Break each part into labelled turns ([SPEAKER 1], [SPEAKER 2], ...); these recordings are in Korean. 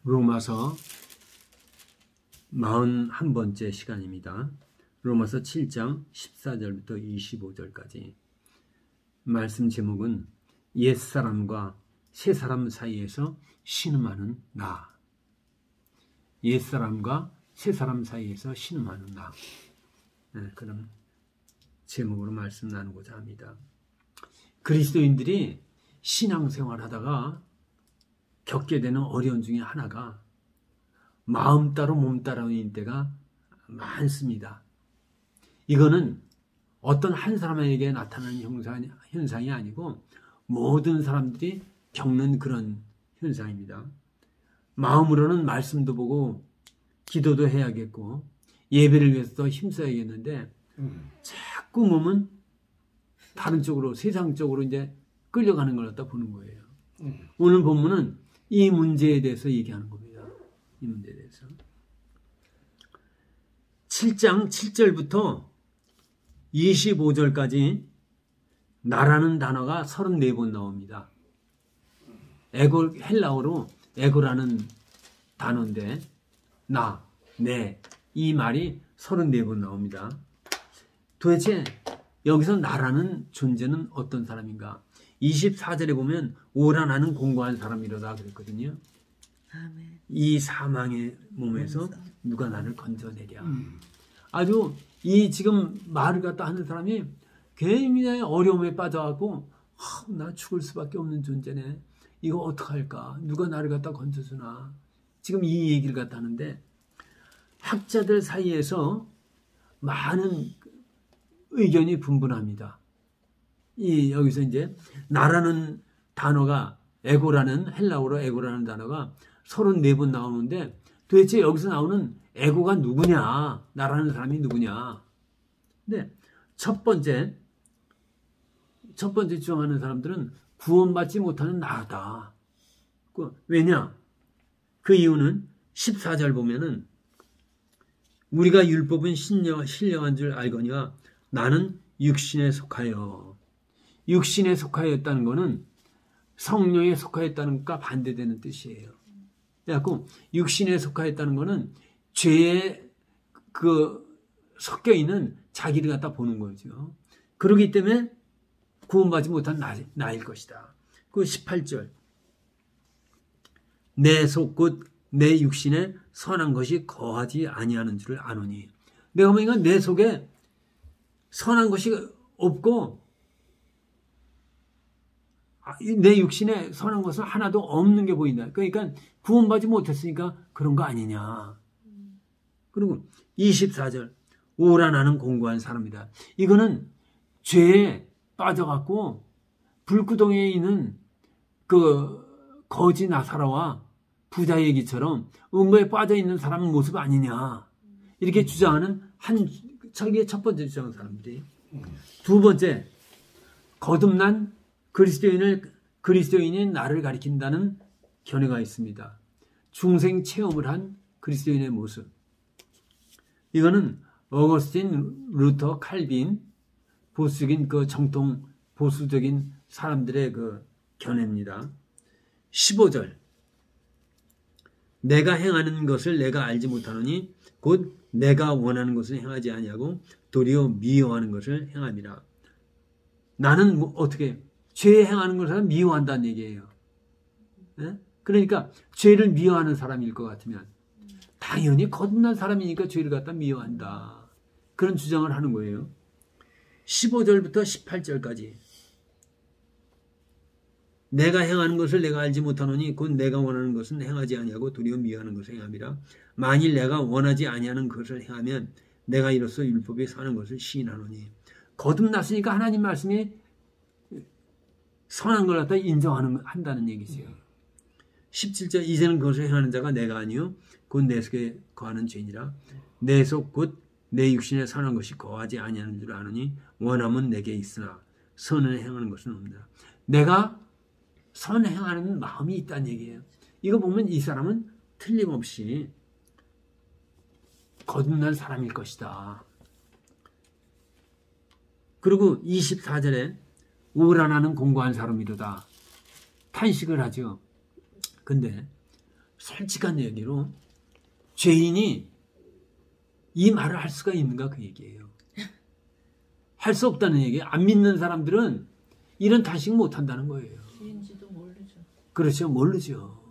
[SPEAKER 1] 로마서 41번째 시간입니다. 로마서 7장 14절부터 25절까지. 말씀 제목은 옛사람과 새사람 사이에서 신음하는 나. 옛사람과 새사람 사이에서 신음하는 나. 그런 제목으로 말씀 나누고자 합니다. 그리스도인들이 신앙생활 하다가 겪게 되는 어려움 중에 하나가 마음 따로 몸 따로인 때가 많습니다. 이거는 어떤 한 사람에게 나타나는 현상이 아니고 모든 사람들이 겪는 그런 현상입니다. 마음으로는 말씀도 보고 기도도 해야겠고 예배를 위해서 힘써야겠는데 자꾸 몸은 다른 쪽으로 세상 쪽으로 이제 끌려가는 걸 갖다 보는 거예요. 오늘 본문은 이 문제에 대해서 얘기하는 겁니다. 이 문제에 대해서. 7장 7절부터 25절까지 나라는 단어가 34번 나옵니다. 에고, 헬라어로 에고라는 단어인데 나, 내, 이 말이 34번 나옵니다. 도대체 여기서 나라는 존재는 어떤 사람인가? 24절에 보면 오라 나는 공고한 사람이로다 그랬거든요.
[SPEAKER 2] 아멘.
[SPEAKER 1] 이 사망의 몸에서 누가 나를 건져내랴. 아주 이 지금 말을 갖다 하는 사람이 굉장히 어려움에 빠져갖고 나 죽을 수밖에 없는 존재네. 이거 어떡할까? 누가 나를 갖다 건져주나? 지금 이 얘기를 갖다 하는데 학자들 사이에서 많은 의견이 분분합니다. 여기서 이제 나라는 단어가 에고라는 헬라어로 에고라는 단어가 34번 나오는데 도대체 여기서 나오는 에고가 누구냐? 나라는 사람이 누구냐? 근데 첫 번째 주장하는 사람들은 구원받지 못하는 나다. 왜냐? 그 이유는 14절 보면은 우리가 율법은 신령한 줄 알거니와 나는 육신에 속하여. 육신에 속하였다는 것은 성령에 속하였다는 것과 반대되는 뜻이에요. 그래갖고 육신에 속하였다는 것은 죄에 섞여 있는 자기를 갖다 보는 거죠. 그렇기 때문에 구원받지 못한 나일 것이다. 그 18절 내 속 곧 내 육신에 선한 것이 거하지 아니하는 줄을 아노니. 내가 보니까 내 속에 선한 것이 없고 내 육신에 선한 것은 하나도 없는 게 보인다. 그러니까 구원받지 못했으니까 그런 거 아니냐. 그리고 24절 오라 나는 공고한 사람이다. 이거는 죄에 빠져갖고 불구덩이에 있는 그 거지 나사로와 부자 얘기처럼 음모에 빠져있는 사람 모습 아니냐. 이렇게 주장하는 저게 첫 번째 주장하는 사람들이. 두 번째, 거듭난 그리스도인이 나를 가리킨다는 견해가 있습니다. 중생 체험을 한 그리스도인의 모습. 이거는 어거스틴, 루터, 칼빈, 보수적인 정통 보수적인 사람들의 견해입니다. 15절. 내가 행하는 것을 내가 알지 못하노니 곧 내가 원하는 것을 행하지 아니하고 도리어 미워하는 것을 행함이라. 나는 어떻게 죄 행하는 것을 미워한다는 얘기예요. 네? 그러니까 죄를 미워하는 사람일 것 같으면 당연히 거듭난 사람이니까 죄를 갖다 미워한다. 그런 주장을 하는 거예요. 15절부터 18절까지 내가 행하는 것을 내가 알지 못하노니 곧 내가 원하는 것은 행하지 아니하고 도리어 미워하는 것을 행함이라. 만일 내가 원하지 아니하는 것을 행하면 내가 이로써 율법에 사는 것을 시인하노니. 거듭났으니까 하나님 말씀이 선한 걸 갖다 한다는 얘기죠. 17절 이제는 그것을 행하는 자가 내가 아니요 곧 내 속에 거하는 죄니라. 내 속 곧 내 육신에 선한 것이 거하지 아니하는 줄 아노니 원함은 내게 있으나 선을 행하는 것은 없느라. 내가 선 행하는 마음이 있다는 얘기예요. 이거 보면 이 사람은 틀림없이 거듭난 사람일 것이다. 그리고 24절에 오라 나는 공고한 사람이로다. 탄식을 하죠. 근데 솔직한 얘기로 죄인이 이 말을 할 수가 있는가 그 얘기예요. 할 수 없다는 얘기예요. 안 믿는 사람들은 이런 단식 못 한다는 거예요.
[SPEAKER 2] 죄인지도 모르죠.
[SPEAKER 1] 그렇죠. 모르죠.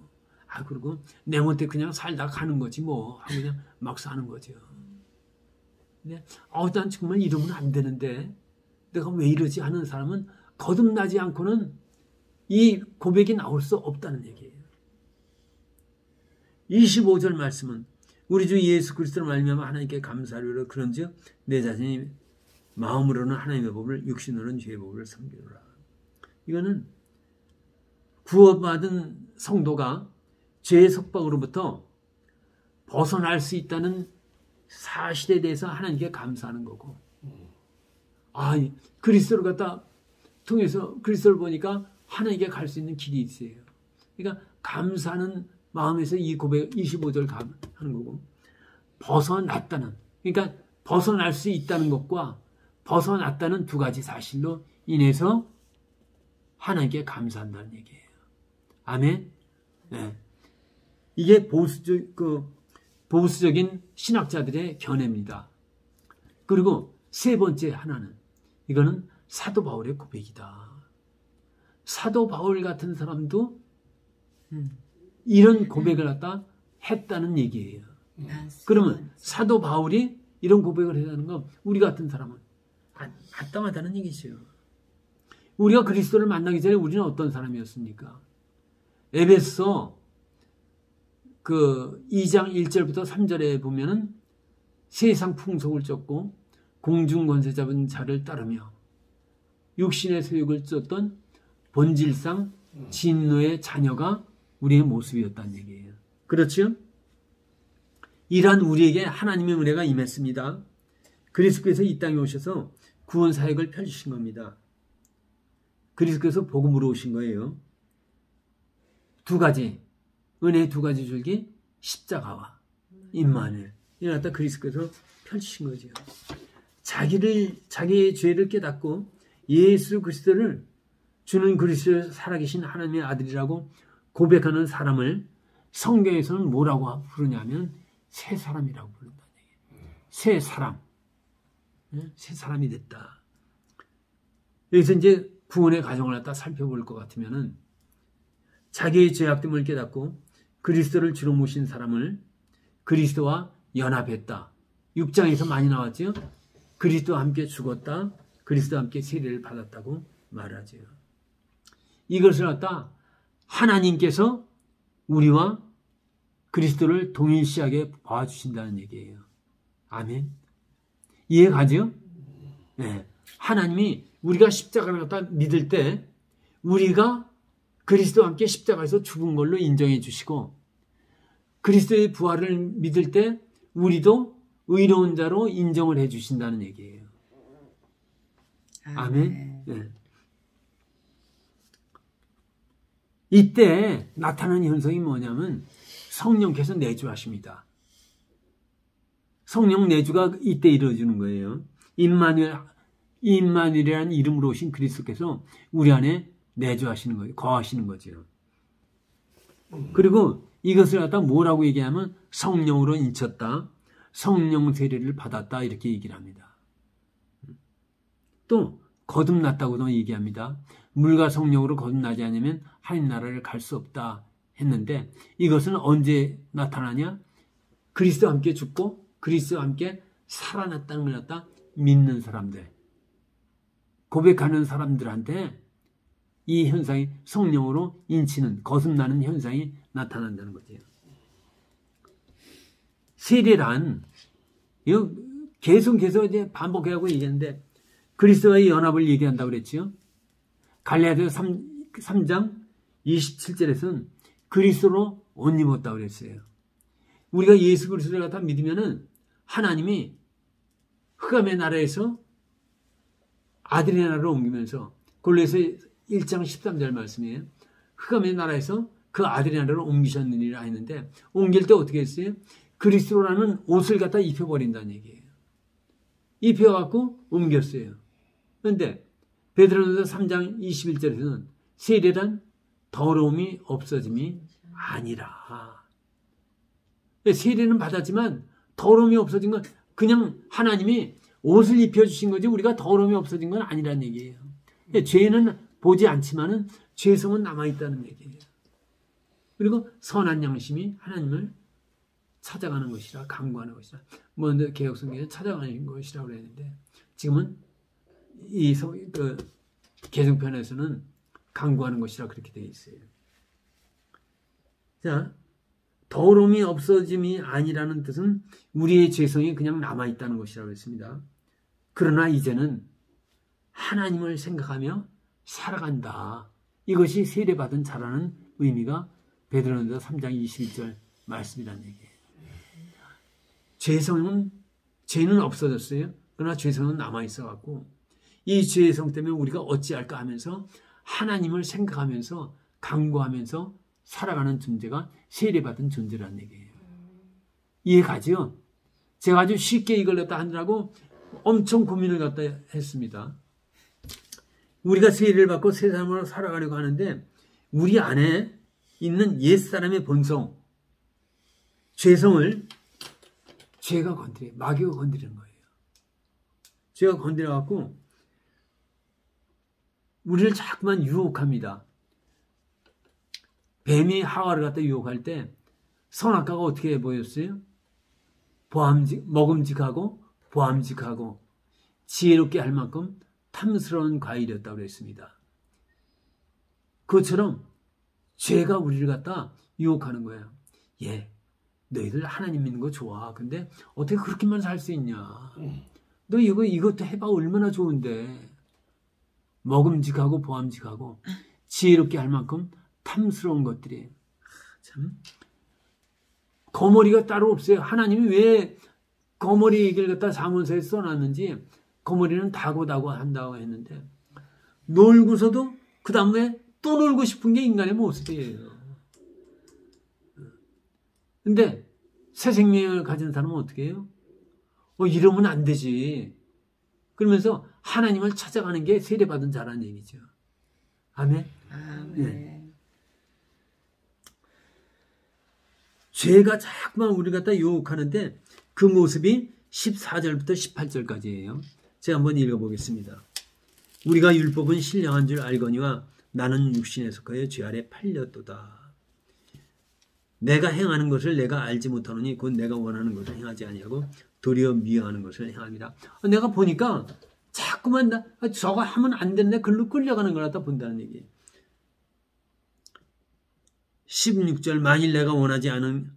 [SPEAKER 1] 그리고 내 못에 그냥 살다 가는 거지 뭐 하고 그냥 막 사는 거죠. 근데 난 정말 이러면 안 되는데 내가 왜 이러지 하는 사람은 거듭나지 않고는 이 고백이 나올 수 없다는 얘기예요. 25절 말씀은 우리 주 예수 그리스도를 말미암아 하나님께 감사하리라. 그런즉 내 자신이 마음으로는 하나님의 법을 육신으로는 죄의 법을 섬기노라. 이거는 구원받은 성도가 죄의 속박으로부터 벗어날 수 있다는 사실에 대해서 하나님께 감사하는 거고, 그리스도를 갖다 통해서 그리스도를 보니까 하나님께 갈 수 있는 길이 있어요. 그러니까 감사하는 마음에서 이 고백 25절 하는 거고, 벗어났다는, 그러니까 벗어날 수 있다는 것과 벗어났다는 두 가지 사실로 인해서 하나님께 감사한다는 얘기예요. 아멘. 네. 이게 보수적인 신학자들의 견해입니다. 그리고 세 번째 하나는 이거는 사도 바울의 고백이다. 사도 바울 같은 사람도 이런 고백을 갖다 했다는 얘기예요. 그러면 사도 바울이 이런 고백을 했다는 건 우리 같은 사람은 마땅하다는 얘기죠. 우리가 그리스도를 만나기 전에 우리는 어떤 사람이었습니까? 에베소 2장 1절부터 3절에 보면은 세상 풍속을 쫓고 공중 권세 잡은 자를 따르며 육신의 소욕을 쫓던 본질상 진노의 자녀가 우리의 모습이었다는 얘기예요. 그렇죠? 이러한 우리에게 하나님의 은혜가 임했습니다. 그리스도께서 이 땅에 오셔서 구원 사역을 펼치신 겁니다. 그리스도께서 복음으로 오신 거예요. 두 가지, 은혜의 두 가지 줄기, 십자가와 임마누엘. 이를 갖다 그리스도께서 펼치신 거죠. 자기의 죄를 깨닫고 예수 그리스도를 주는 그리스도의 살아계신 하나님의 아들이라고 고백하는 사람을 성경에서는 뭐라고 부르냐면 새 사람이라고 부른다는 얘기예요. 새 사람. 새 사람이 됐다. 여기서 이제 구원의 과정을 갖다 살펴볼 것 같으면은 자기의 죄악됨을 깨닫고 그리스도를 주로 모신 사람을 그리스도와 연합했다. 6장에서 많이 나왔죠. 그리스도와 함께 죽었다. 그리스도와 함께 세례를 받았다고 말하죠. 이것을 갖다 하나님께서 우리와 그리스도를 동일시하게 봐주신다는 얘기예요. 아멘. 이해가죠? 네. 하나님이 우리가 십자가를 갖다 믿을 때 우리가 그리스도와 함께 십자가에서 죽은 걸로 인정해 주시고 그리스도의 부활을 믿을 때 우리도 의로운 자로 인정을 해 주신다는 얘기예요. 아멘. 네. 이때 나타나는 현상이 뭐냐면 성령께서 내주하십니다. 성령 내주가 이때 이루어지는 거예요. 임마누엘이라는 이름으로 오신 그리스도께서 우리 안에 내주하시는 거예요. 거하시는 거죠. 그리고 이것을 갖다 뭐라고 얘기하면 성령으로 인쳤다. 성령 세례를 받았다. 이렇게 얘기를 합니다. 또 거듭났다고도 얘기합니다. 물과 성령으로 거듭나지 않으면 하나님 나라를 갈 수 없다 했는데 이것은 언제 나타나냐? 그리스도와 함께 죽고 그리스도와 함께 살아났다는 걸 갖다 믿는 사람들, 고백하는 사람들한테 이 현상이 성령으로 인치는 거듭나는 현상이 나타난다는 거죠. 세례란 이거 계속 이제 반복하고 얘기하는데 그리스도와의 연합을 얘기한다고 그랬지요. 갈라디아서 3장 27절에서는 그리스도로 옷 입었다고 그랬어요. 우리가 예수 그리스도를 갖다 믿으면은 하나님이 흑암의 나라에서 아들의 나라로 옮기면서 골로새서 1장 13절 말씀이에요. 흑암의 나라에서 그 아들의 나라로 옮기셨느니라 했는데 옮길 때 어떻게 했어요? 그리스도라는 옷을 갖다 입혀버린다는 얘기예요. 입혀갖고 옮겼어요. 그런데 베드로전서 3장 21절에서는 세례란 더러움이 없어짐이 아니라 세례는 받았지만 더러움이 없어진 건 그냥 하나님이 옷을 입혀주신 거지 우리가 더러움이 없어진 건 아니란 얘기예요. 죄는 보지 않지만은 죄성은 남아있다는 얘기예요. 그리고 선한 양심이 하나님을 찾아가는 것이라, 강구하는 것이라. 먼저 개혁성경에 찾아가는 것이라고 그랬는데, 지금은 이 개정편에서는 강구하는 것이라 그렇게 되어 있어요. 자, 더러움이 없어짐이 아니라는 뜻은 우리의 죄성이 그냥 남아있다는 것이라고 했습니다. 그러나 이제는 하나님을 생각하며 살아간다. 이것이 세례받은 자라는 의미가 베드로전서 3장 21절 말씀이라는 얘기예요. 죄는 없어졌어요. 그러나 죄성은 남아있어갖고 이 죄성 때문에 우리가 어찌할까 하면서 하나님을 생각하면서 강구하면서 살아가는 존재가 세례받은 존재라는 얘기예요. 이해가죠? 제가 아주 쉽게 이걸 갖다 하느라고 엄청 고민을 갖다 했습니다. 우리가 세례를 받고 세상으로 살아가려고 하는데 우리 안에 있는 옛사람의 본성, 죄성을 죄가 건드려, 마귀가 건드리는 거예요. 죄가 건드려갖고 우리를 자꾸만 유혹합니다. 뱀이 하와를 갖다 유혹할 때 선악과가 어떻게 보였어요? 먹음직하고 보암직하고 지혜롭게 할 만큼 탐스러운 과일이었다고 그랬습니다. 그것처럼 죄가 우리를 갖다 유혹하는 거예요. 너희들 하나님 믿는 거 좋아. 근데 어떻게 그렇게만 살 수 있냐. 너 이것도 해봐. 얼마나 좋은데. 먹음직하고 보암직하고 지혜롭게 할 만큼 탐스러운 것들이 참 거머리가 따로 없어요. 하나님이 왜 거머리 얘기를 갖다 잠언서에 써놨는지 거머리는 다고 한다고 했는데 놀고서도 그 다음에 또 놀고 싶은 게 인간의 모습이에요. 근데 새 생명을 가진 사람은 어떻게 해요? 이러면 안 되지. 그러면서 하나님을 찾아가는 게 세례받은 자라는 얘기죠. 아멘. 네. 죄가 자꾸만 우리 갖다 유혹하는데 그 모습이 14절부터 18절까지예요. 제가 한번 읽어보겠습니다. 우리가 율법은 신령한 줄 알거니와 나는 육신에 속하여 죄 아래 팔렸도다. 내가 행하는 것을 내가 알지 못하노니 곧 내가 원하는 것을 행하지 아니하고 도리어 미워하는 것을 행함이라. 내가 보니까 자꾸만 저거 하면 안 된다. 글로 끌려가는 걸 갖다 본다는 얘기예요. 16절 만일 내가 원하지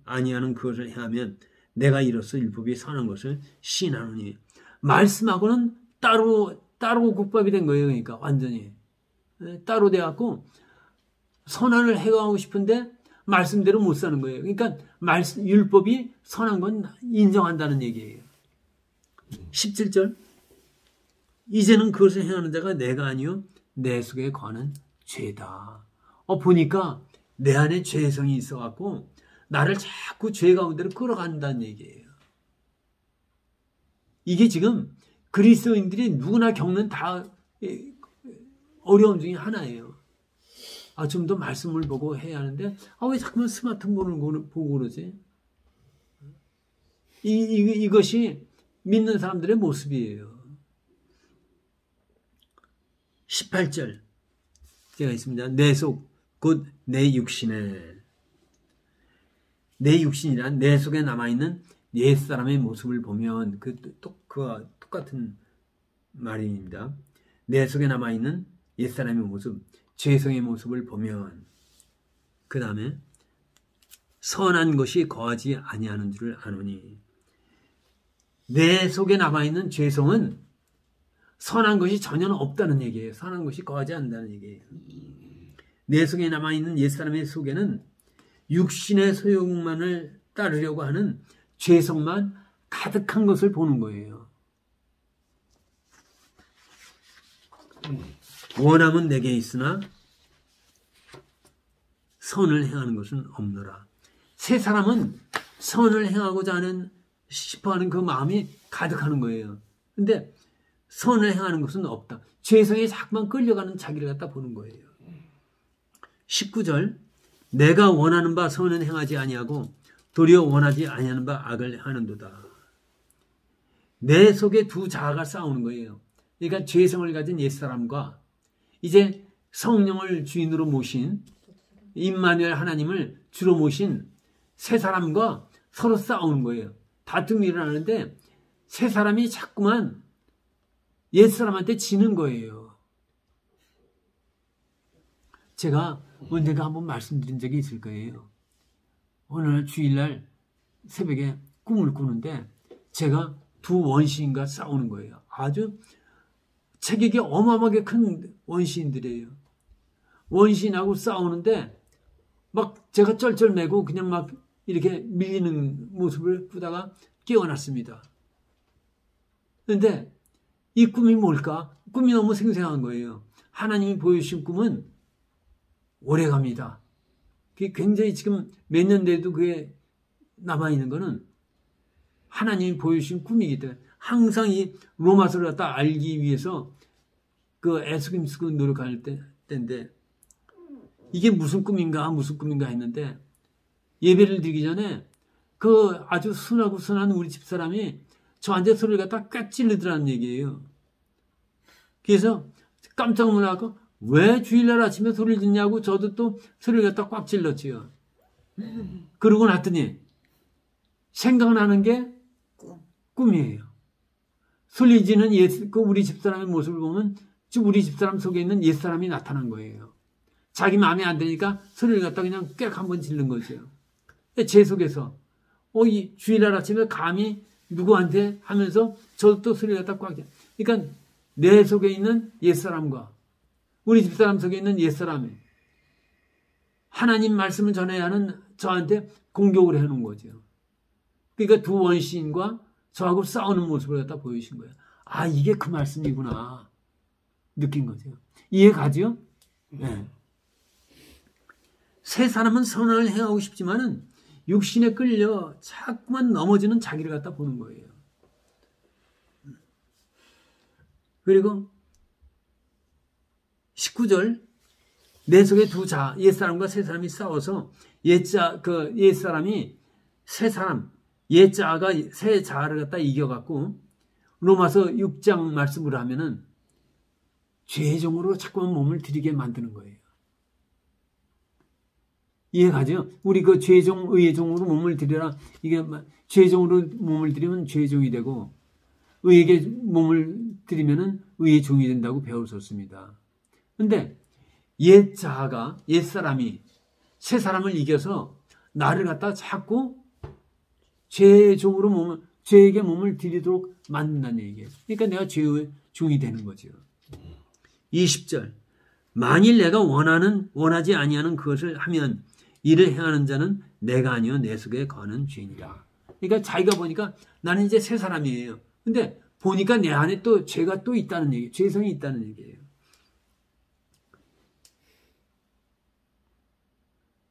[SPEAKER 1] 아니하는 그것을 행하면 내가 이로써 율법이 선한 것을 시인하노니. 말씀하고는 따로 국밥이 된 거예요. 그러니까 완전히 따로 돼갖고 선한을 행하고 싶은데 말씀대로 못 사는 거예요. 그러니까 율법이 선한 건 인정한다는 얘기예요. 17절 이제는 그것을 행하는 자가 내가 아니요 내 속에 거하는 죄다. 보니까 내 안에 죄성이 있어갖고 나를 자꾸 죄 가운데로 끌어간다는 얘기예요. 이게 지금 그리스도인들이 누구나 겪는 다 어려움 중에 하나예요. 좀 더 말씀을 보고 해야 하는데 왜 자꾸만 스마트폰을 보고 그러지? 이것이 믿는 사람들의 모습이에요. 18절 제가 있습니다. 내 속 곧 내 육신에. 내 육신이란 내 속에 남아있는 옛사람의 모습을 보면 그와 똑같은 말입니다. 내 속에 남아있는 옛사람의 모습, 죄성의 모습을 보면 그 다음에 선한 것이 거하지 아니하는 줄을 아노니. 내 속에 남아있는 죄성은 선한 것이 전혀 없다는 얘기예요. 선한 것이 거하지 않는다는 얘기예요. 내 속에 남아있는 옛사람의 속에는 육신의 소욕만을 따르려고 하는 죄성만 가득한 것을 보는 거예요. 원함은 내게 있으나 선을 행하는 것은 없노라. 세 사람은 선을 행하고자 싶어하는 그 마음이 가득하는 거예요. 근데 선을 행하는 것은 없다. 죄성에 자꾸만 끌려가는 자기를 갖다 보는 거예요. 19절 내가 원하는 바 선은 행하지 아니하고 도리어 원하지 아니하는 바 악을 하는도다. 내 속에 두 자아가 싸우는 거예요. 그러니까 죄성을 가진 옛사람과 이제 성령을 주인으로 모신 임마누엘 하나님을 주로 모신 새 사람과 서로 싸우는 거예요. 다툼이 일어나는데 새 사람이 자꾸만 옛 사람한테 지는 거예요. 제가 언젠가 한번 말씀드린 적이 있을 거예요. 어느 날 주일날 새벽에 꿈을 꾸는데 제가 두 원시인과 싸우는 거예요. 아주 체격이 어마어마하게 큰 원시인들이에요. 원시인하고 싸우는데 막 제가 쩔쩔매고 그냥 막 이렇게 밀리는 모습을 보다가 깨어났습니다. 그런데 이 꿈이 뭘까? 꿈이 너무 생생한 거예요. 하나님이 보여주신 꿈은 오래갑니다. 그게 굉장히 지금 몇 년 돼도 그게 남아있는 거는 하나님이 보여주신 꿈이기 때문에 항상 이 로마서를 갖다 알기 위해서 그 애쓰고 노력할 때인데 이게 무슨 꿈인가 했는데 예배를 드리기 전에 그 아주 순한 우리 집사람이 저한테 소리를 갖다 꽉 찔르더라는 얘기예요. 그래서 깜짝 놀라고 왜 주일날 아침에 소리를 듣냐고 저도 또 소리를 갖다 꽉 찔렀지요. 그러고 났더니 생각나는 게 꿈이에요. 소리 지는 우리 집사람의 모습을 보면 우리 집사람 속에 있는 옛사람이 나타난 거예요. 자기 마음에 안 드니까 소리를 갖다 그냥 꽥 한번 질른 거죠. 제 속에서 이 주일날 아침에 감히 누구한테 하면서 저도 또 소리를 갖다 꽉 그러니까 내 속에 있는 옛사람과 우리 집사람 속에 있는 옛사람이 하나님 말씀을 전해야 하는 저한테 공격을 해놓은 거죠. 그러니까 두 원시인과 저하고 싸우는 모습을 갖다 보여주신 거예요. 아, 이게 그 말씀이구나 느낀 거죠. 이해 가죠? 네. 새 사람은 선을 행하고 싶지만은 육신에 끌려 자꾸만 넘어지는 자기를 갖다 보는 거예요. 그리고 19절 내 속에 두 자, 옛사람과 새 사람이 싸워서 옛사람이 새 사람, 옛자아가 새 자아를 갖다 이겨갖고 로마서 6장 말씀으로 하면은 죄의 종으로 자꾸만 몸을 들이게 만드는 거예요. 이해가죠? 우리 그 죄종, 의의 종으로 몸을 들여라. 이게 죄종으로 몸을 들이면 죄종이 되고 의에게 몸을 들이면은 의의 종이 된다고 배웠었습니다. 근데 옛 자아가, 옛 사람이 새 사람을 이겨서 나를 갖다 자꾸 죄의 종으로 죄에게 몸을 들이도록 만든다는 얘기예요. 그러니까 내가 죄의 종이 되는 거죠. 20절. 만일 내가 원하지 아니하는 그것을 하면 이를 행하는 자는 내가 아니요 내 속에 거하는 죄인이다. 그러니까 자기가 보니까 나는 이제 새 사람이에요. 근데 보니까 내 안에 또 죄가 또 있다는 얘기, 죄성이 있다는 얘기예요.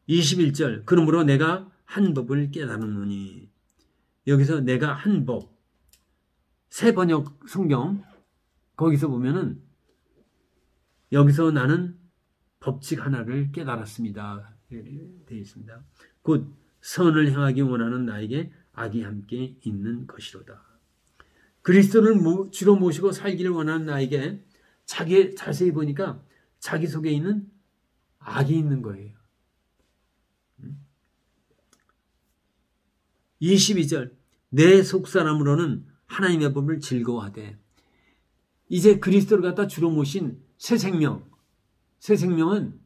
[SPEAKER 1] 21절. 그러므로 내가 한 법을 깨달았노니. 여기서 내가 한 법. 새 번역 성경 거기서 보면은 여기서 나는 법칙 하나를 깨달았습니다. 되어 있습니다. 곧 선을 행하기 원하는 나에게 악이 함께 있는 것이로다. 그리스도를 주로 모시고 살기를 원하는 나에게 자세히 보니까 자기 속에 있는 악이 있는 거예요. 22절. 내 속사람으로는 하나님의 법을 즐거워하되. 이제 그리스도를 갖다 주로 모신 새 생명은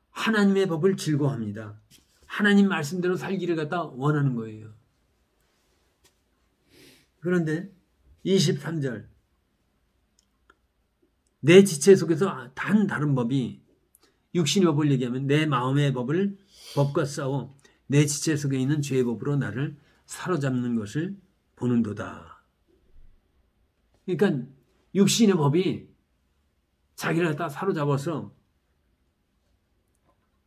[SPEAKER 1] 하나님의 법을 즐거워합니다. 하나님 말씀대로 살기를 갖다 원하는 거예요. 그런데 23절. 내 지체 속에서 단 다른 법이 육신의 법을 얘기하면 내 마음의 법과 싸워 내 지체 속에 있는 죄의 법으로 나를 사로잡는 것을 보는도다. 그러니까 육신의 법이 자기를 갖다 사로잡아서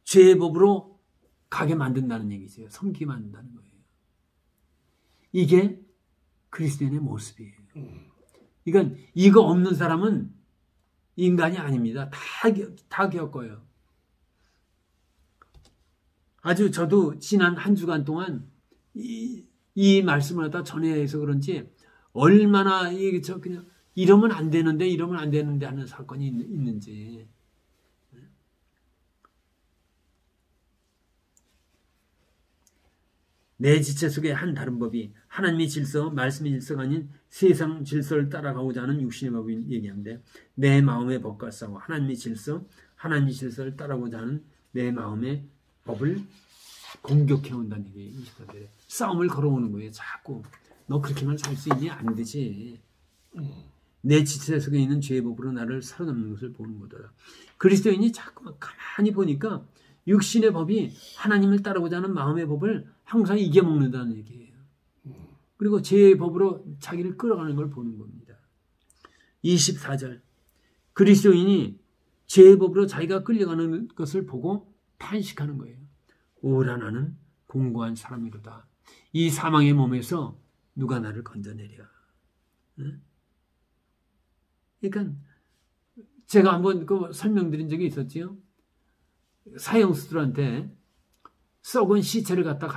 [SPEAKER 1] 죄의 법으로 가게 만든다는 얘기죠. 섬기게 만든다는 거예요. 이게 그리스도인의 모습이에요. 그러니까 이거 없는 사람은 인간이 아닙니다. 다 겪어요. 아주 저도 지난 한 주간 동안 이 말씀을 갖다 전해서 그런지 얼마나 그냥 이러면 안 되는데 이러면 안 되는데 하는 사건이 있는지. 내 지체 속에 한 다른 법이 하나님의 질서, 말씀의 질서가 아닌 세상 질서를 따라가고자 하는 육신의 법을 얘기하는데, 내 마음의 법과 싸워 하나님의 질서, 하나님의 질서를 따라가고자 하는 내 마음의 법을 공격해 온다는 얘기예요. 24절에 싸움을 걸어오는 거예요. 자꾸 너 그렇게만 살 수 있니? 안 되지. 내 지체 속에 있는 죄의 법으로 나를 사로잡는 것을 보는 거다. 그리스도인이 자꾸 가만히 보니까 육신의 법이 하나님을 따르고자 하는 마음의 법을 항상 이겨먹는다는 얘기예요. 그리고 죄의 법으로 자기를 끌어가는 걸 보는 겁니다. 24절 그리스도인이 죄의 법으로 자기가 끌려가는 것을 보고 탄식하는 거예요. 오라 나는 공고한 사람이로다. 이 사망의 몸에서 누가 나를 건져내랴. 그러니까 제가 한번 설명드린 적이 있었지요. 사형수들한테 썩은 시체를 갖다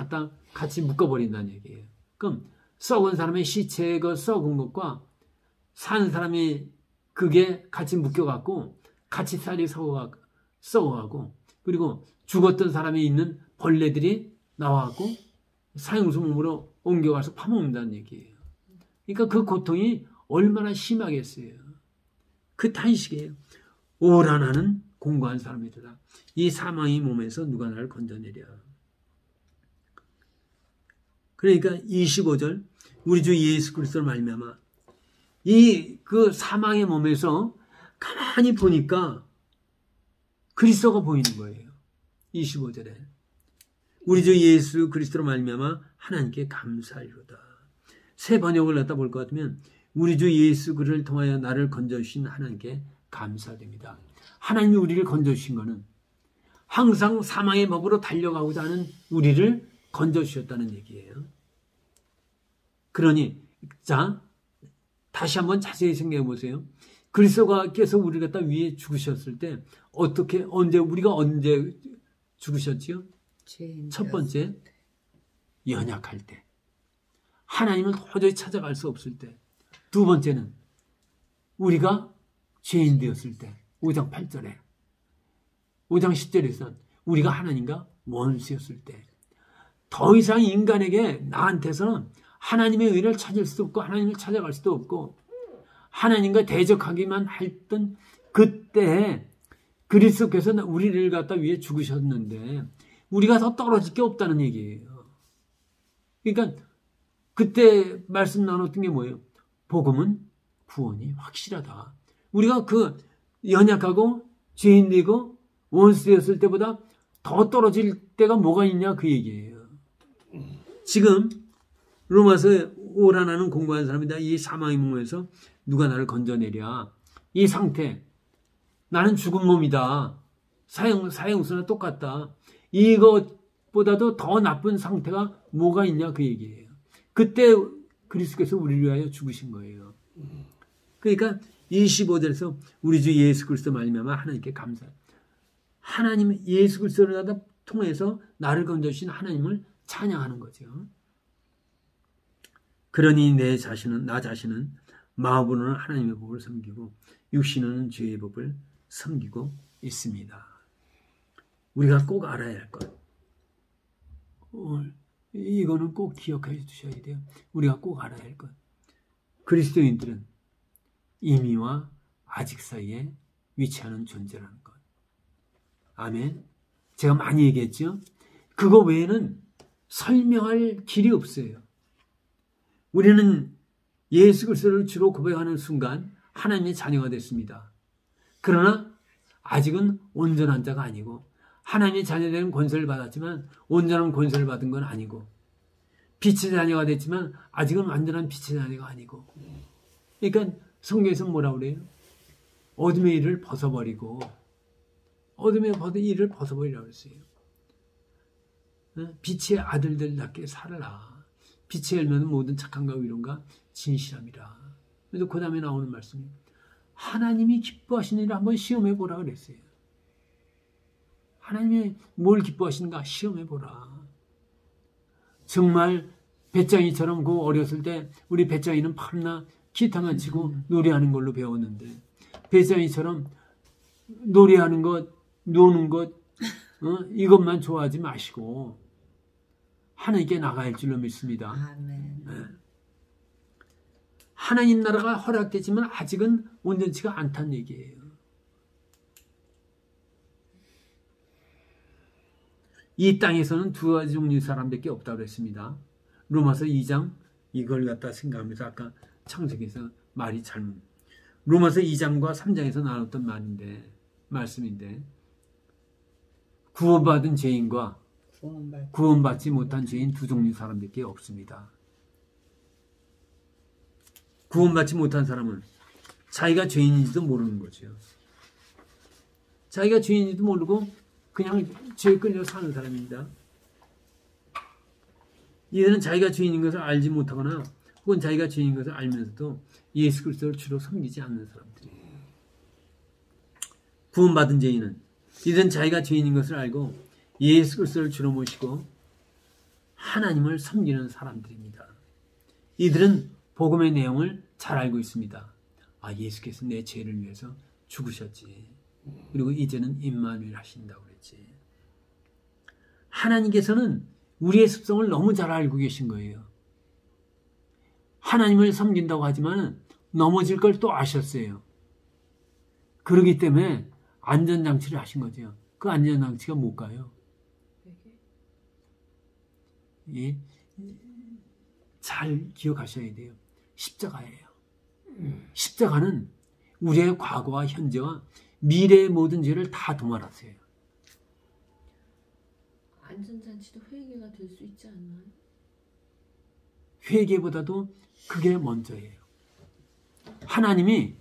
[SPEAKER 1] 같이 묶어버린다는 얘기예요. 그럼 썩은 사람의 시체 썩은 것과 산 사람이 그게 같이 묶여갖고 같이 쌀이 썩어가고 그리고 죽었던 사람이 있는 벌레들이 나와갖고 사형수 몸으로 옮겨가서 파먹는다는 얘기예요. 그러니까 그 고통이 얼마나 심하겠어요. 그 탄식이에요. 오라 나는 공고한 사람이다. 이 사망의 몸에서 누가 나를 건져내랴. 그러니까 25절 우리 주 예수 그리스도를 말미암아 그 사망의 몸에서 가만히 보니까 그리스도가 보이는 거예요. 25절에 우리 주 예수 그리스도로 말미암아 하나님께 감사하리로다. 새 번역을 갖다 볼 것 같으면 우리 주 예수 그를 통하여 나를 건져주신 하나님께 감사드립니다. 하나님이 우리를 건져주신 것은 항상 사망의 법으로 달려가고자 하는 우리를 건져주셨다는 얘기예요. 그러니 자 다시 한번 자세히 생각해 보세요. 그리스도께서 우리를 갖다 위해 죽으셨을 때 우리가 언제 죽으셨지요? 첫 번째 연약할 때, 하나님을 도저히 찾아갈 수 없을 때. 두 번째는 우리가 죄인 되었을 때, 5장 8절에 5장 10절에서 우리가 하나님과 원수였을 때. 더 이상 인간에게 나한테서는 하나님의 의를 찾을 수도 없고 하나님을 찾아갈 수도 없고 하나님과 대적하기만 했던 그때 그리스도께서 우리를 갖다 위해 죽으셨는데 우리가 더 떨어질 게 없다는 얘기예요. 그러니까 그때 말씀 나눴던 게 뭐예요? 복음은 구원이 확실하다. 우리가 그 연약하고 죄인되고 원수되었을 때보다 더 떨어질 때가 뭐가 있냐 그 얘기예요. 지금 로마서 오라 나는 공고한 사람이다. 이 사망의 몸에서 누가 나를 건져내랴. 이 상태 나는 죽은 몸이다. 사형수나 똑같다. 이것보다도 더 나쁜 상태가 뭐가 있냐 그 얘기예요. 그때 그리스도께서 우리를 위하여 죽으신 거예요. 그러니까 25절에서 우리 주 예수 그리스도 말미암아 하나님께 감사. 하나님 예수 그리스도를 통해서 나를 건져주신 하나님을 찬양하는 거죠. 그러니 나 자신은 마음으로는 하나님의 법을 섬기고 육신으로는 죄의 법을 섬기고 있습니다. 우리가 꼭 알아야 할 것. 이거는 꼭 기억해 두셔야 돼요. 우리가 꼭 알아야 할 것. 그리스도인들은 이미와 아직 사이에 위치하는 존재라는 것. 아멘. 제가 많이 얘기했죠. 그거 외에는 설명할 길이 없어요. 우리는 예수 그리스도를 주로 고백하는 순간 하나님의 자녀가 됐습니다. 그러나 아직은 온전한 자가 아니고 하나님의 자녀되는 권세를 받았지만 온전한 권세를 받은 건 아니고 빛의 자녀가 됐지만 아직은 완전한 빛의 자녀가 아니고 그러니까 성경에서 뭐라고 그래요? 어둠의 일을 벗어버리고 어둠의 일을 벗어버리라고 했어요. 빛의 아들들답게 살아라. 빛의 열매는 모든 착함과 의로움과 진실함이라. 그래서 그 다음에 나오는 말씀이 하나님이 기뻐하시는 일을 한번 시험해 보라 그랬어요. 하나님이 뭘 기뻐하시는가 시험해 보라. 정말 배짱이처럼 그 어렸을 때 우리 배짱이는 밤낮 기타만 치고 노래하는 걸로 배웠는데 배짱이처럼 노래하는 것, 노는 것 이것만 좋아하지 마시고 하나님께 나갈 줄로 믿습니다.
[SPEAKER 2] 아멘.
[SPEAKER 1] 네. 하나님 나라가 허락되지만 아직은 온전치가 않다는 얘기예요. 이 땅에서는 두 가지 종류의 사람밖에 없다고 그랬습니다. 로마서 2장 이걸 갖다 생각하면서 아까 창세기에서 말이 잘못 로마서 2장과 3장에서 나눴던 말씀인데 구원받은 죄인과 구원받지 못한 죄인 두 종류 사람밖에 없습니다. 구원받지 못한 사람은 자기가 죄인인지도 모르는 거죠. 자기가 죄인인지도 모르고 그냥 죄에 끌려 사는 사람입니다. 이들은 자기가 죄인인 것을 알지 못하거나 혹은 자기가 죄인인 것을 알면서도 예수 그리스도를 주로 섬기지 않는 사람들이에요. 구원받은 죄인은 이들은 자기가 죄인인 것을 알고 예수 그리스도를 주로 모시고 하나님을 섬기는 사람들입니다. 이들은 복음의 내용을 잘 알고 있습니다. 아, 예수께서 내 죄를 위해서 죽으셨지. 그리고 이제는 임마누엘 하신다고 그랬지. 하나님께서는 우리의 습성을 너무 잘 알고 계신 거예요. 하나님을 섬긴다고 하지만 넘어질 걸 또 아셨어요. 그렇기 때문에 안전장치를 하신 거죠. 그 안전장치가 뭘까요? 잘 기억하셔야 돼요. 십자가예요. 십자가는 우리의 과거와 현재와 미래의 모든 죄를 다 도말하세요.
[SPEAKER 2] 안전장치도 회개가 될 수 있지 않나요?
[SPEAKER 1] 회개보다도 그게 먼저예요. 하나님이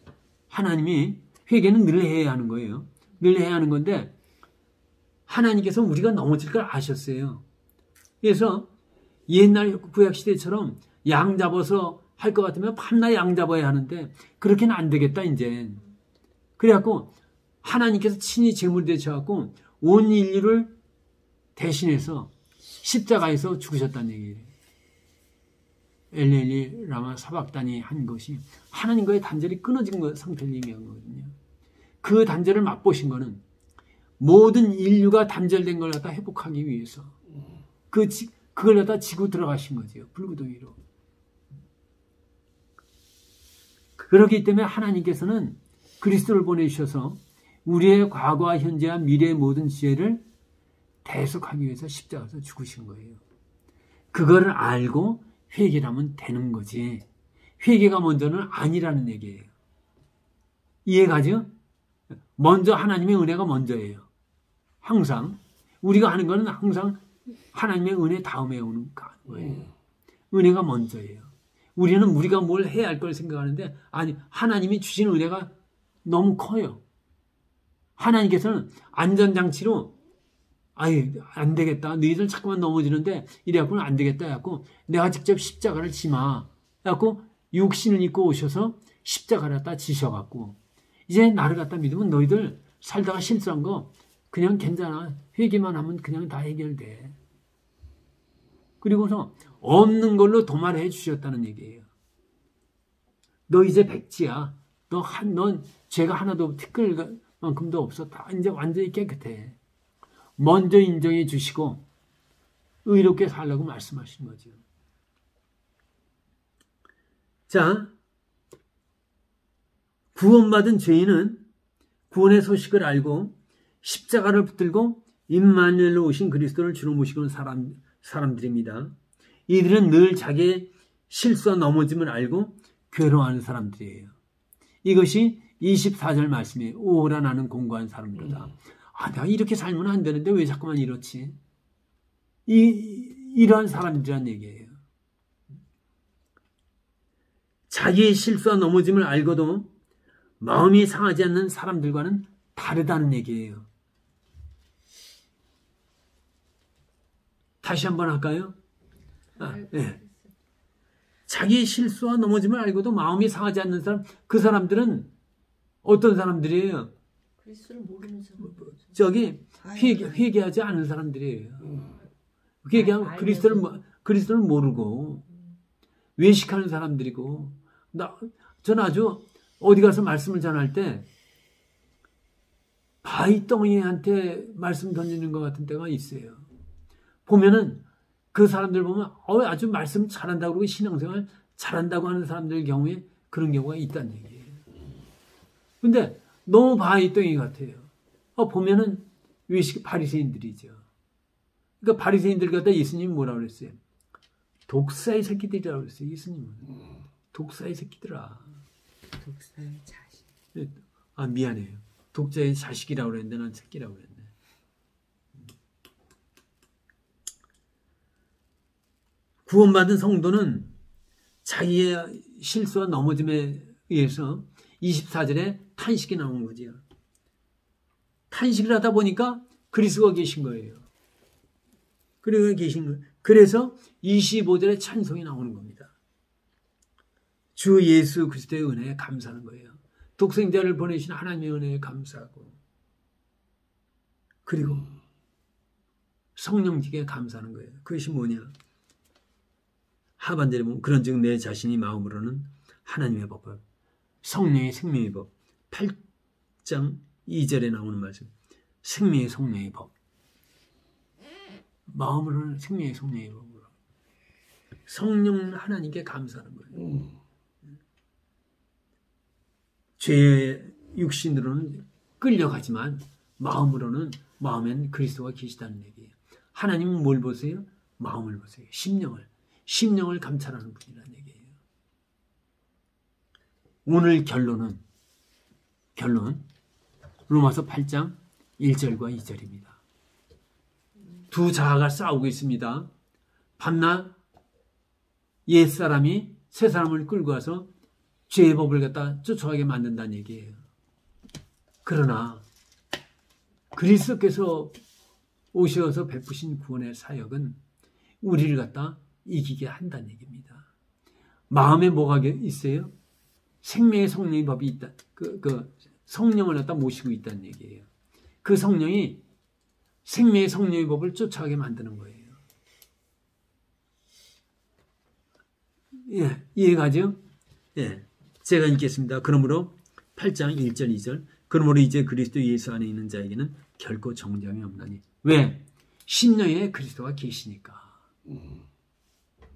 [SPEAKER 1] 회개는 늘 해야 하는 거예요. 늘 해야 하는 건데 하나님께서 우리가 넘어질 걸 아셨어요. 그래서 옛날 구약시대처럼 양 잡아서 할 것 같으면 밤낮 양 잡아야 하는데 그렇게는 안 되겠다 이제. 그래갖고 하나님께서 친히 제물 되셔갖고 온 인류를 대신해서 십자가에서 죽으셨다는 얘기예요. 엘레리 라마 사박단이 한 것이 하나님과의 단절이 끊어진 상태를 의미한 거거든요. 그 단절을 맛보신 거는 모든 인류가 단절된 걸 갖다 회복하기 위해서 그걸 갖다 지고 들어가신 거죠. 불구덩이로. 그렇기 때문에 하나님께서는 그리스도를 보내주셔서 우리의 과거와 현재와 미래의 모든 죄를 대속하기 위해서 십자가에서 죽으신 거예요. 그거를 알고 회개를 하면 되는 거지. 회개가 먼저는 아니라는 얘기예요. 이해가죠? 먼저 하나님의 은혜가 먼저예요. 항상 우리가 하는 거는 항상 하나님의 은혜 다음에 오는 거예요. 은혜가 먼저예요. 우리는 우리가 뭘 해야 할 걸 생각하는데 아니 하나님이 주신 은혜가 너무 커요. 하나님께서는 안전장치로 아이 안 되겠다. 너희들 자꾸만 넘어지는데 이래갖고는 안 되겠다. 해갖고 내가 직접 십자가를 지마. 해갖고 육신을 입고 오셔서 십자가를 갖다 지셔갖고 이제 나를 갖다 믿으면 너희들 살다가 실수한 거 그냥 괜찮아. 회개만 하면 그냥 다 해결돼. 그리고서 없는 걸로 도말해 주셨다는 얘기예요. 너 이제 백지야. 넌 죄가 하나도 티끌만큼도 없어. 다 이제 완전히 깨끗해. 먼저 인정해 주시고 의롭게 살라고 말씀하신 거죠. 자, 구원받은 죄인은 구원의 소식을 알고 십자가를 붙들고 임마누엘로 오신 그리스도를 주로 모시고 있는 사람들입니다. 이들은 늘 자기의 실수와 넘어짐을 알고 괴로워하는 사람들이에요. 이것이 24절 말씀이에요. 오라 나는 공고한 사람이로다. 아, 내가 이렇게 살면 안 되는데 왜 자꾸만 이렇지? 이러한 사람들이란 얘기예요. 자기의 실수와 넘어짐을 알고도 마음이 상하지 않는 사람들과는 다르다는 얘기예요. 다시 한번 할까요? 네. 자기의 실수와 넘어짐을 알고도 마음이 상하지 않는 사람, 그 사람들은 어떤 사람들이에요?
[SPEAKER 2] 그리스도를 모르는 사람.
[SPEAKER 1] 회개하지 않는 사람들이에요. 회개하면 그리스도를 그리스도를 모르고 외식하는 사람들이고, 저는 아주 어디 가서 말씀을 전할 때 바위덩이한테 말씀 던지는 것 같은 때가 있어요. 보면은 그 사람들 보면 아주 말씀 잘한다고 그러고 신앙생활 잘한다고 하는 사람들 경우에 그런 경우가 있다는 얘기예요. 근데 너무 바위덩이 같아요. 보면은 외식 바리새인들이죠. 그러니까 바리새인들 갖다 예수님이 뭐라고 그랬어요? 독사의 새끼들이라고 그랬어요. 예수님은. 독사의 새끼들아.
[SPEAKER 3] 독사의 자식.
[SPEAKER 1] 미안해요. 독자의 자식이라고 그랬는데 난 새끼라고 그랬네. 구원받은 성도는 자기의 실수와 넘어짐에 의해서 24절에 탄식이 나온 거죠. 탄식을 하다 보니까 그리스도가 계신 거예요. 그리고 계신 거예요. 그래서 25절에 찬송이 나오는 겁니다. 주 예수 그리스도의 은혜에 감사하는 거예요. 독생자를 보내신 하나님의 은혜에 감사하고, 그리고 성령직에 감사하는 거예요. 그것이 뭐냐? 하반절에 보면 그런즉 내 자신이 마음으로는 하나님의 법을, 성령의 생명의 법, 8장 2절에 나오는 말씀, 생명의 성령의 법, 마음으로는 생명의 성령의 법으로 성령 하나님께 감사하는 거예요. 죄의 육신으로는 끌려가지만 마음엔 그리스도가 계시다는 얘기예요. 하나님은 뭘 보세요? 마음을 보세요. 심령을 감찰하는 분이라는 얘기예요. 오늘 결론 로마서 8장 1절과 2절입니다. 두 자아가 싸우고 있습니다. 밤낮 옛사람이 새사람을 끌고 와서 죄의 법을 갖다 쫓아가게 만든다는 얘기예요. 그러나 그리스도께서 오셔서 베푸신 구원의 사역은 우리를 갖다 이기게 한다는 얘기입니다. 마음에 뭐가 있어요? 생명의 성령의 법이 있다. 그 성령을 갖다 모시고 있다는 얘기예요. 그 성령이 생명의 성령의 법을 쫓아가게 만드는 거예요. 예, 이해가죠? 예. 제가 읽겠습니다. 그러므로 8장 1절 2절 그러므로 이제 그리스도 예수 안에 있는 자에게는 결코 정죄함이 없나니. 왜? 심령에 그리스도가 계시니까.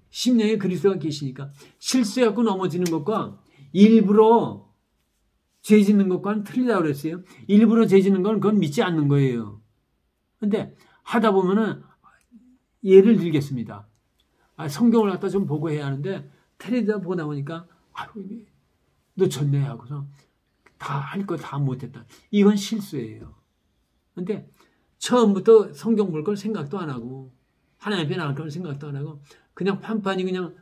[SPEAKER 1] 심령에 그리스도가 계시니까. 실수해갖고 넘어지는 것과 일부러 죄 짓는 것과는 틀리다고 그랬어요. 일부러 죄 짓는 건 그건 믿지 않는 거예요. 근데 하다 보면은 예를 들겠습니다. 성경을 갖다 좀 보고 해야 하는데 텔레비전 보다 보니까 놓쳤네 하고서 다 할 거 다 못했다. 이건 실수예요. 근데 처음부터 성경 볼 걸 생각도 안 하고 하나님 앞에 나갈 걸 생각도 안 하고 그냥 판판이 그냥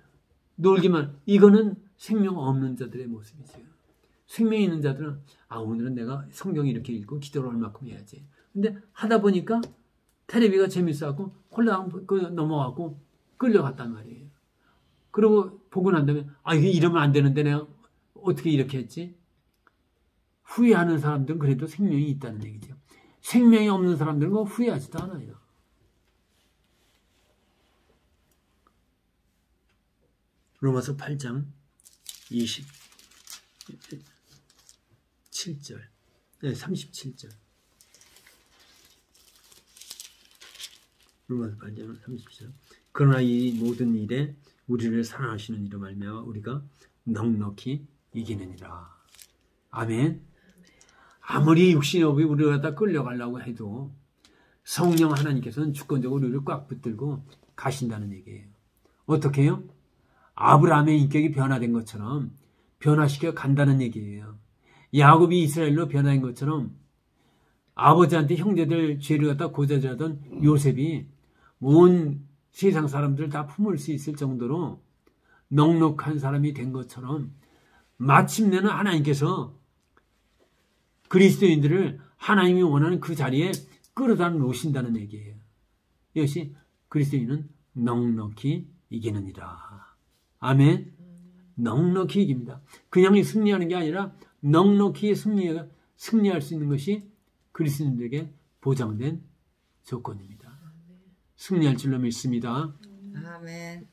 [SPEAKER 1] 놀기만. 이거는 생명 없는 자들의 모습이죠. 생명이 있는 자들은 오늘은 내가 성경 이렇게 읽고 기도를 얼마큼 해야지. 근데 하다 보니까 텔레비가 재밌어갖고 홀랑 넘어가고 끌려갔단 말이에요. 그리고 보고 난 다음에 이게 이러면 안 되는데 내가 어떻게 이렇게 했지? 후회하는 사람들은 그래도 생명이 있다는 얘기죠. 생명이 없는 사람들은 후회하지도 않아요. 로마서 8장 27절, 37절. 로마서 8장 37절. 그러나 이 모든 일에 우리를 사랑하시는 이로 말미암아 우리가 넉넉히 이기느니라. 아멘. 아무리 육신의 법이 우리를 갖다 끌려가려고 해도 성령 하나님께서는 주권적으로 우리를 꽉 붙들고 가신다는 얘기예요. 어떻게 해요? 아브라함의 인격이 변화된 것처럼 변화시켜 간다는 얘기예요. 야곱이 이스라엘로 변화된 것처럼 아버지한테 형제들 죄를 갖다 고자질하던 요셉이 온 세상 사람들을 다 품을 수 있을 정도로 넉넉한 사람이 된 것처럼 마침내는 하나님께서 그리스도인들을 하나님이 원하는 그 자리에 끌어다 놓으신다는 얘기예요. 이것이 그리스도인은 넉넉히 이기느니라. 아멘. 넉넉히 이깁니다. 그냥 승리하는 게 아니라 넉넉히 승리할 수 있는 것이 그리스도인들에게 보장된 조건입니다. 승리할 줄로 믿습니다.
[SPEAKER 2] 아멘.
[SPEAKER 3] 아멘.